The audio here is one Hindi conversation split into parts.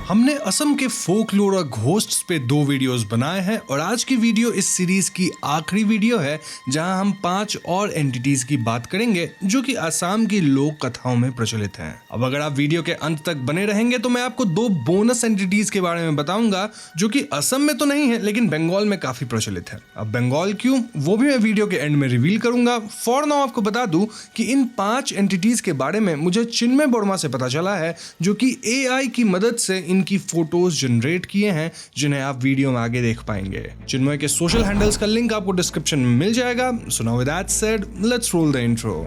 हमने असम के फोकलोर और घोस्ट्स पे 2 वीडियोस बनाए हैं और आज की वीडियो इस सीरीज की आखिरी वीडियो है जहां हम 5 और एंटिटीज की बात करेंगे जो कि असम की लोक कथाओं में प्रचलित हैं। अब अगर आप वीडियो के अंत तक बने रहेंगे तो मैं आपको 2 बोनस एंटिटीज के बारे में बताऊंगा जो कि असम में तो नहीं है लेकिन बंगाल में काफी प्रचलित है। अब बंगाल क्यों, वो भी मैं वीडियो के एंड में रिवील करूंगा। फॉर नाउ आपको बता दूं कि इन 5 एंटिटीज के बारे में मुझे चिन्मय वर्मा से पता चला है जो कि AI की मदद से इनकी फोटोज जनरेट किए हैं जिन्हें आप वीडियो में आगे देख पाएंगे। चिन्मय के सोशल हैंडल्स का लिंक आपको डिस्क्रिप्शन में मिल जाएगा। So now with that said, let's roll the intro.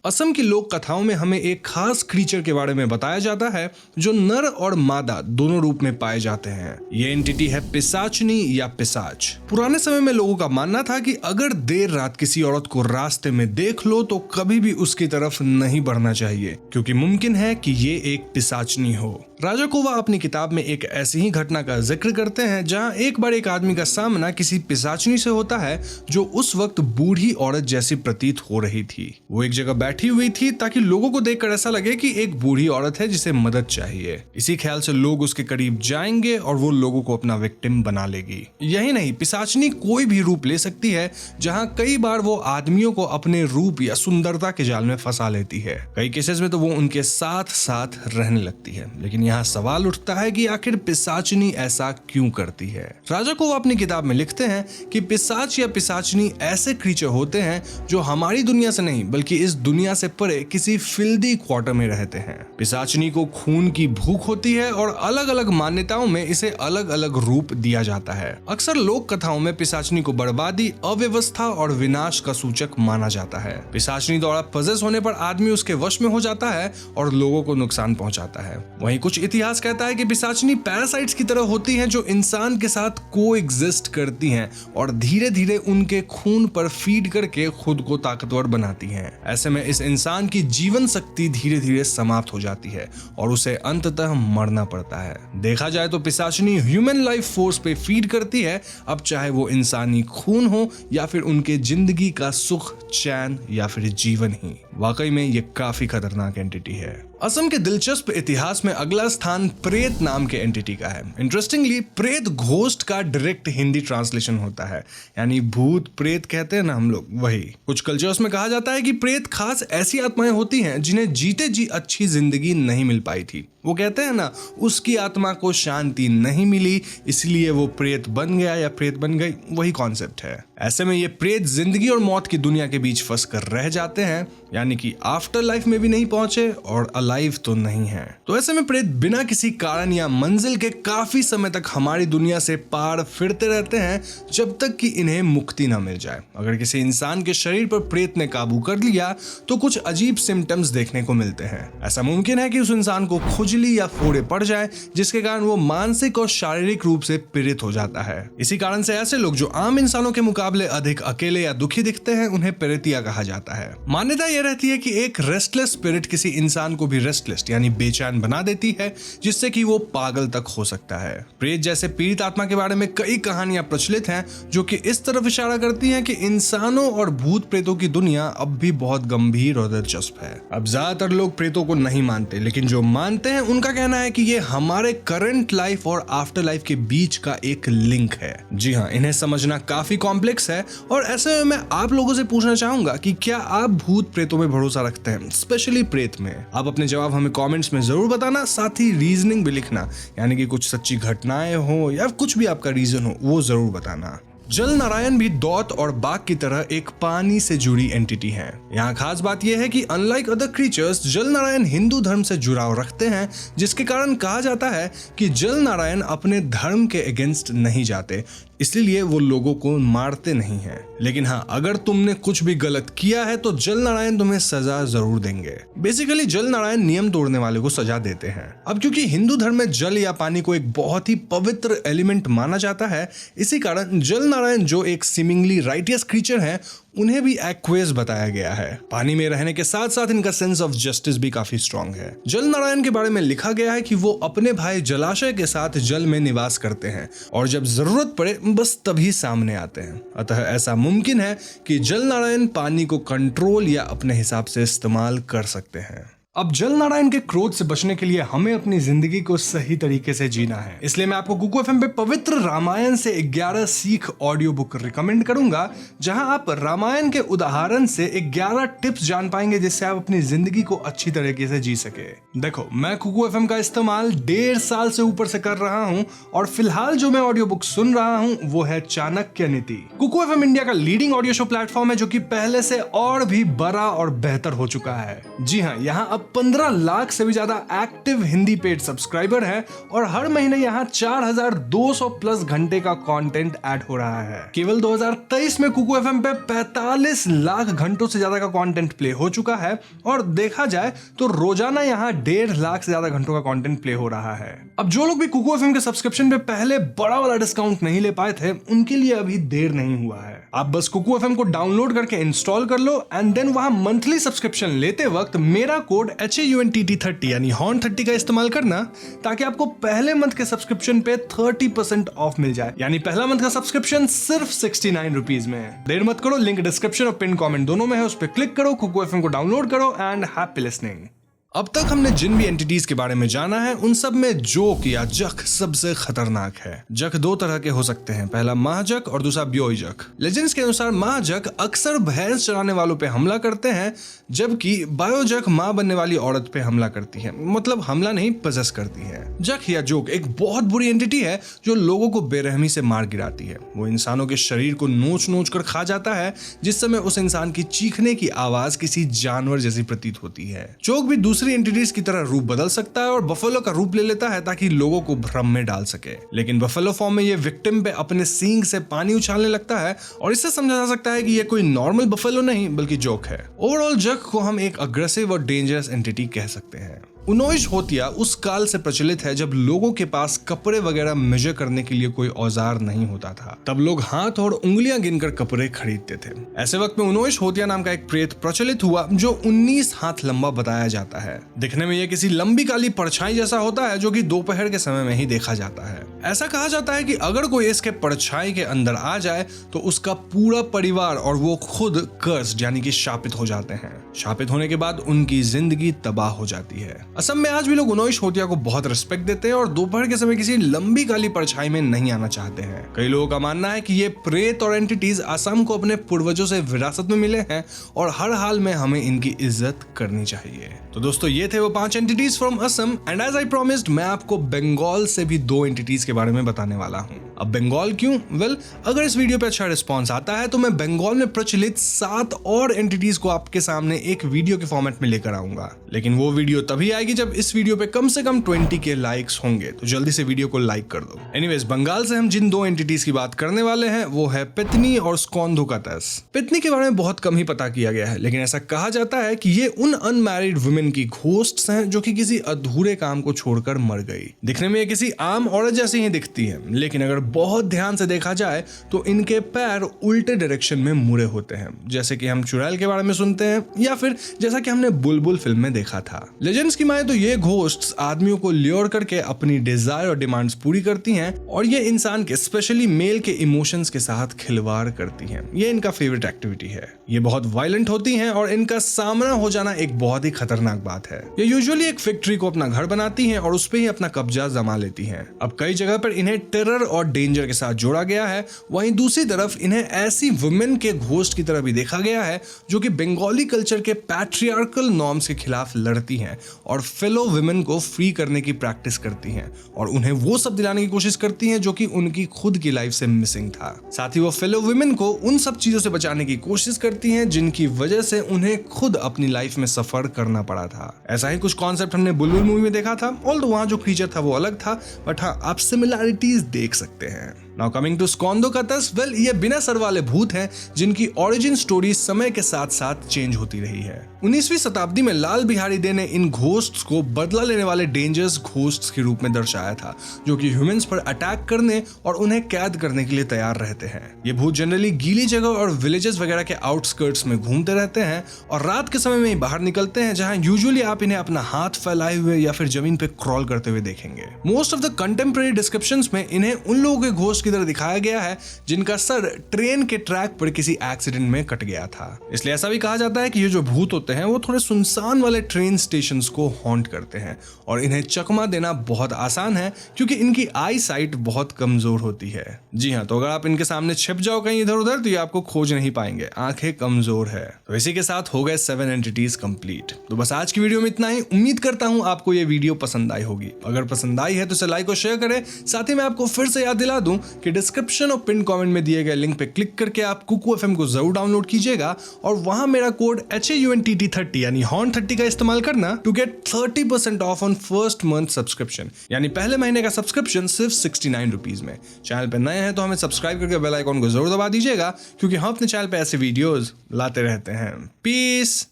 Assam की लोक कथाओं में हमें एक खास क्रीचर के बारे में बताया जाता है जो नर और मादा दोनों रूप में पाए जाते हैं। ये एंटिटी है पिशाचनी या पिशाच। पुराने समय में लोगों का मानना था कि अगर देर रात किसी औरत को रास्ते में देख लो तो कभी भी उसकी तरफ नहीं बढ़ना चाहिए क्योंकि मुमकिन है कि ये एक पिशाचनी हो। राजा कोवा अपनी किताब में एक ऐसी ही घटना का जिक्र करते हैं जहां एक बार एक आदमी का सामना किसी पिशाचनी से होता है जो उस वक्त बूढ़ी औरत जैसी प्रतीत हो रही थी। वो एक जगह बैठी हुई थी ताकि लोगों को देखकर ऐसा लगे कि एक बूढ़ी औरत है जिसे मदद चाहिए। इसी ख्याल से लोग उसके करीब जाएंगे और वो लोगों को अपना विक्टिम बना लेगी। यही नहीं, पिशाचनी कोई भी रूप ले सकती है जहां कई बार वो आदमियों को अपने रूप या सुंदरता के जाल में फंसा लेती है। कई केसेस में तो वो उनके साथ साथ रहने लगती है। लेकिन यहाँ सवाल उठता है कि आखिर पिशाचनी ऐसा क्यों करती है। राजा को अपनी किताब में लिखते हैं कि पिशाच या पिशाचनी ऐसे क्रीचर होते हैं जो हमारी दुनिया से नहीं बल्कि इस दुनिया से परे किसी फिल्दी क्वार्टर में रहते हैं। पिशाचनी को खून की भूख होती है और अलग अलग मान्यताओं में इसे अलग अलग रूप दिया जाता है। अक्सर लोक कथाओं में पिशाचनी को बर्बादी, अव्यवस्था और विनाश का सूचक माना जाता है। पिशाचनी द्वारा पजेस होने पर आदमी उसके वश में हो जाता है और लोगों को नुकसान पहुंचाता है। वहीं कुछ इतिहास कहता है कि पिशाचनी पैरासाइट्स की तरह होती हैं जो इंसान के साथ कोएग्जिस्ट करती हैं और धीरे धीरे उनके खून पर फीड करके खुद को ताकतवर बनाती हैं। ऐसे में इस इंसान की जीवन शक्ति धीरे धीरे समाप्त हो जाती है और उसे अंततः मरना पड़ता है। देखा जाए तो पिशाचनी ह्यूमन लाइफ फोर्स पे फीड करती है, अब चाहे वो इंसानी खून हो या फिर उनके जिंदगी का सुख, चैन या फिर जीवन ही। वाकई में ये काफी खतरनाक एंटिटी है। असम के दिलचस्प इतिहास में अगला स्थान प्रेत नाम के एंटिटी का है। इंटरेस्टिंगली प्रेत घोस्ट का डायरेक्ट हिंदी ट्रांसलेशन होता है, यानी भूत प्रेत कहते हैं ना हम लोग, वही। कुछ कल्चर्स में कहा जाता है कि प्रेत खास ऐसी आत्माएं होती हैं जिन्हें जीते जी अच्छी जिंदगी नहीं मिल पाई थी। वो कहते हैं ना, उसकी आत्मा को शांति नहीं मिली इसलिए वो प्रेत बन गया या प्रेत बन गई, वही कॉन्सेप्ट है। ऐसे में ये प्रेत जिंदगी और मौत की दुनिया के बीच फंस कर रह जाते हैं, यानी कि आफ्टर लाइफ में भी नहीं पहुंचे और अलाइव तो नहीं है। तो ऐसे में प्रेत बिना किसी कारण या मंजिल के काफी समय तक हमारी दुनिया से पार फिरते रहते हैं जब तक कि इन्हें मुक्ति ना मिल जाए। अगर किसी इंसान के शरीर पर प्रेत ने काबू कर लिया तो कुछ अजीब सिम्टम्स देखने को मिलते हैं। ऐसा मुमकिन है कि उस इंसान को खुजली या फोड़े पड़ जाए जिसके कारण वो मानसिक और शारीरिक रूप से पीड़ित हो जाता है। इसी कारण से ऐसे लोग जो आम इंसानों के मुकाबले अधिक अकेले या दुखी दिखते हैं उन्हें प्रेतिया कहा जाता है। मान्यता यह रहती है कि एक रेस्टलेस स्पिरिट किसी इंसान को भी रेस्टलेस यानी बेचैन बना देती है जिससे कि वो पागल तक हो सकता है। प्रेत जैसे पीड़ित आत्मा के बारे में कई कहानियां प्रचलित हैं जो कि इस तरफ इशारा करती हैं कि इंसानों और भूत प्रेतों की दुनिया अब भी बहुत गंभीर और दिलचस्प है। अब ज्यादातर लोग प्रेतों को नहीं मानते लेकिन जो मानते हैं उनका कहना है कि ये हमारे करंट लाइफ और आफ्टर लाइफ के बीच का एक लिंक है। जी हाँ, इन्हें समझना काफी कॉम्प्लेक्स है और ऐसे में मैं आप लोगों से पूछना चाहूंगा कि क्या आप भूत प्रेतों में भरोसा रखते हैं, स्पेशली प्रेत में? आप अपने जवाब हमें कमेंट्स में जरूर बताना, साथ ही रीजनिंग भी लिखना, यानी कि कुछ सच्ची घटनाएं हो या कुछ भी आपका रीजन हो वो जरूर बताना। जल नारायण भी दौत और बाघ की तरह एक पानी से जुड़ी एंटिटी है। यहाँ खास बात यह है कि अनलाइक अदर क्रीचर्स जल नारायण हिंदू धर्म से जुड़ाव रखते हैं जिसके कारण कहा जाता है कि जल नारायण अपने धर्म के अगेंस्ट नहीं जाते, इसलिए वो लोगों को मारते नहीं हैं। लेकिन हाँ, अगर तुमने कुछ भी गलत किया है तो जल नारायण तुम्हें सजा जरूर देंगे। बेसिकली जल नारायण नियम तोड़ने वाले को सजा देते हैं। अब क्योंकि हिंदू धर्म में जल या पानी को एक बहुत ही पवित्र एलिमेंट माना जाता है, इसी कारण जल नारायण जो एक सीमिंगली राइटियस क्रीचर है उन्हें भी एक्वेस बताया गया है। पानी में रहने के साथ साथ इनका सेंस ऑफ जस्टिस भी काफी स्ट्रांग है। जल नारायण के बारे में लिखा गया है कि वो अपने भाई जलाशय के साथ जल में निवास करते हैं और जब जरूरत पड़े बस तभी सामने आते हैं। अतः ऐसा मुमकिन है कि जल नारायण पानी को कंट्रोल या अपने हिसाब से इस्तेमाल कर सकते हैं। अब जल नारायण के क्रोध से बचने के लिए हमें अपनी जिंदगी को सही तरीके से जीना है। इसलिए मैं आपको कुकू एफएम पे पवित्र रामायण से 11 सीख ऑडियो बुक रिकमेंड करूंगा, जहां आप रामायण के उदाहरण से 11 टिप्स जान पाएंगे जिससे आप अपनी जिंदगी को अच्छी तरीके से जी सके। देखो, मैं कुकू एफएम का इस्तेमाल 1.5 साल से ऊपर से कर रहा हूं और फिलहाल जो मैं ऑडियो बुक सुन रहा हूं वो है चाणक्य नीति। कुकू एफएम इंडिया का लीडिंग ऑडियो शो प्लेटफॉर्म है जो कि पहले से और भी बड़ा और बेहतर हो चुका है। जी हाँ, यहाँ अब 15 लाख से भी ज्यादा एक्टिव हिंदी पेड सब्सक्राइबर हैं और हर महीने यहाँ 4200 प्लस घंटे का कंटेंट ऐड हो रहा है। केवल 2023 में कुकू एफएम पे 45 लाख घंटों से ज्यादा का कंटेंट प्ले हो चुका है और देखा जाए तो रोजाना यहाँ 1.5 लाख से ज्यादा घंटों का कंटेंट प्ले हो रहा है। अब जो लोग भी कुकू एफएम के सब्सक्रिप्शन पे पहले बड़ा वाला डिस्काउंट नहीं ले पाए थे, उनके लिए अभी देर नहीं हुआ है। आप बस कुकू एफएम को डाउनलोड करके इंस्टॉल कर लो एंड देन वहां मंथली सब्सक्रिप्शन लेते वक्त मेरा कोड HAUNTT30 यानी HON30 का इस्तेमाल करना, ताकि आपको पहले मंथ के सब्सक्रिप्शन पे 30% ऑफ मिल जाए। यानी पहला मंथ का सब्सक्रिप्शन सिर्फ 69 रुपीज में है। देर मत करो, लिंक डिस्क्रिप्शन और पिन कमेंट दोनों में है, उस पर क्लिक करो, कुकू एफएम को डाउनलोड करो एंड हैप्पी लिसनिंग। अब तक हमने जिन भी एंटिटीज के बारे में जाना है उन सब में जोक या जख सबसे खतरनाक है। जख 2 तरह के हो सकते हैं, पहला महाजक और दूसरा ब्योई जख। लेजेंड्स के अनुसार महाजक अक्सर भैंस चराने वालों पे हमला करते हैं, जबकि बायोजक मां बनने वाली औरत पे हमला करती है, मतलब हमला नहीं पजेस करती है। जख या जोक एक बहुत बुरी एंटिटी है जो लोगों को बेरहमी से मार गिराती है। वो इंसानों के शरीर को नोच नोच कर खा जाता है, जिस समय उस इंसान की चीखने की आवाज किसी जानवर जैसी प्रतीत होती है। जोक भी दूसरी एंटिटीज की तरह रूप बदल सकता है और बफेलो का रूप ले लेता है ताकि लोगों को भ्रम में डाल सके। लेकिन बफेलो फॉर्म में ये विक्टिम पे अपने सींग से पानी उछालने लगता है और इससे समझा जा सकता है कि ये कोई नॉर्मल बफेलो नहीं बल्कि जोक है। ओवरऑल जक को हम एक अग्रेसिव और डेंजरस एंटिटी कह सकते हैं। उनोइश होतिया उस काल से प्रचलित है जब लोगों के पास कपड़े वगैरह मेजर करने के लिए कोई औजार नहीं होता था। तब लोग हाथ और उंगलियां गिनकर कपड़े खरीदते थे। ऐसे वक्त में उनोइश होतिया नाम का एक प्रेत प्रचलित हुआ जो 19 हाथ लंबा बताया जाता है। दिखने में यह किसी लंबी काली परछाई जैसा होता है जो कि दोपहर के समय में ही देखा जाता है। ऐसा कहा जाता है कि अगर कोई इसके परछाई के अंदर आ जाए तो उसका पूरा परिवार और वो खुद कर्स्ड यानी कि शापित हो जाते हैं। शापित होने के बाद उनकी जिंदगी तबाह हो जाती है। असम में आज भी लोग उनोइश होतिया को बहुत रिस्पेक्ट देते हैं और दोपहर के समय किसी लंबी काली परछाई में नहीं आना चाहते हैं। कई लोगों का मानना है कि ये प्रेत और एंटिटीज असम को अपने पूर्वजों से विरासत में मिले हैं और हर हाल में हमें इनकी इज्जत करनी चाहिए। तो दोस्तों, ये थे वो 5 entities from Assam and as I promised मैं आपको बंगाल से भी 2 एंटिटीज के बारे में बताने वाला हूँ। अब बंगाल क्यों? वेल, अगर इस वीडियो पे अच्छा रिस्पॉन्स आता है तो मैं बंगाल में प्रचलित 7 और एंटिटीज को आपके सामने एक वीडियो के फॉर्मेट में लेकर आऊंगा। लेकिन वो वीडियो तभी आएगी जब इस वीडियो पे कम से कम 20 के लाइक्स होंगे, तो जल्दी से वीडियो को लाइक कर दो। एनीवेज, बंगाल से हम जिन 2 एंटिटीज की बात करने वाले हैं वो है पितनी और स्कंदोकातस। पितनी के बारे में बहुत कम ही पता किया गया है, लेकिन ऐसा कहा जाता है कि ये उन अनमैरिड वुमेन की घोस्ट्स हैं जो कि किसी अधूरे काम को छोड़कर मर गई। दिखने में ये किसी आम औरत जैसी ही दिखती है, लेकिन अगर बहुत ध्यान से देखा जाए तो इनके पैर उल्टे डायरेक्शन में मुड़े होते हैं, जैसे कि हम चुड़ैल के बारे में सुनते हैं या फिर जैसा कि हमने बुलबुल फिल्म में देखा था। लेजेंड्स की माने तो ये घोस्ट्स आदमियों को ल्योर करके अपनी डिजायर और डिमांड्स पूरी करती हैं और ये इंसान के स्पेशली मेल के इमोशंस के साथ खिलवाड़ करती हैं। ये इनका फेवरेट एक्टिविटी है। ये बहुत वायलेंट होती हैं और इनका सामना हो जाना एक बहुत ही खतरनाक बात है। ये यूजुअली एक फैक्ट्री को अपना घर बनाती हैं और उस पे ही अपना कब्जा जमा लेती हैं। अब कई जगह पर इन्हें टेरर और डेंजर के साथ जोड़ा गया है, वहीं दूसरी तरफ इन्हें ऐसी वुमेन के घोस्ट की तरह भी देखा गया है जो कि बंगाली कल्चर के पैट्रियार्कल नॉर्म्स के खिलाफ लड़ती हैं और फेलो वुमेन को फ्री करने की प्रैक्टिस करती हैं और उन्हें वो सब दिलाने की कोशिश करती हैं जो कि उनकी खुद की लाइफ से मिसिंग था। साथ ही वो फेलो वुमेन को उन सब चीजों से बचाने की कोशिश करती हैं जिनकी वजह से उन्हें खुद अपनी लाइफ में सफर करना पड़ा था। ऐसा ही कुछ कॉन्सेप्ट हमने बुलबुल मूवी में देखा था, ऑल्दो वहां जो क्रीचर था वो अलग था, बट हाँ, आप सिमिलैरिटीज देख सकते हैं। नाउ कमिंग टू स्कॉन्दोकातस, वेल ये बिना सर वाले भूत हैं जिनकी ओरिजिन स्टोरी समय के साथ साथ चेंज होती रही है। 19वीं शताब्दी में लाल बिहारी डे ने इन घोस्ट्स को बदला लेने वाले डेंजरस घोस्ट्स के रूप में दर्शाया था, जो कि ह्यूमंस पर अटैक करने और उन्हें कैद करने के लिए तैयार रहते हैं। ये भूत जनरली गीली जगह और विलेजेस वगैरह के आउटस्कर्ट्स में घूमते रहते हैं और रात के समय में ही बाहर निकलते हैं, जहां यूजुअली आप इन्हें अपना हाथ फैलाए हुए या फिर जमीन पे क्रॉल करते हुए देखेंगे। Most of the contemporary descriptions में इन्हें उन लोगों के घोस्ट की तरह दिखाया गया है जिनका सर ट्रेन के ट्रैक पर किसी एक्सीडेंट में कट गया था। इसलिए ऐसा भी कहा जाता है कि ये जो भूत होते हैं वो थोड़े सुनसान वाले ट्रेन स्टेशंस को हॉन्ट करते हैं और इन्हें चकमा देना बहुत आसान है क्योंकि इनकी आई साइट बहुत कमजोर होती है। जी हाँ, तो अगर आप इनके सामने छिप जाओ कहीं इधर उधर तो ये आपको खोज नहीं पाएंगे, आंखें कमजोर है। तो इसी के साथ हो गए 7 एंटिटीज कंप्लीट। तो बस आज की वीडियो में इतना ही। उम्मीद करता हूं आपको ये वीडियो पसंद आई होगी। अगर पसंद आई है तो इसे लाइक और शेयर करें। साथ ही मैं आपको फिर से याद दिला दूं कि डिस्क्रिप्शन और पिन कमेंट में दिए गए लिंक पे क्लिक करके आप कुकू एफएम को जरूर डाउनलोड कीजिएगा और वहां मेरा कोड HAUNTT30 यानी HAUNT30 का इस्तेमाल करना to get 30% off on first month subscription, यानी पहले महीने का सब्सक्रिप्शन सिर्फ 69 रुपीज में। चैनल पे नए हैं तो हमें सब्सक्राइब करके बेल आइकॉन को जरूर दबा दीजिएगा क्योंकि हम अपने चैनल पे ऐसे वीडियोस लाते रहते हैं। पीस।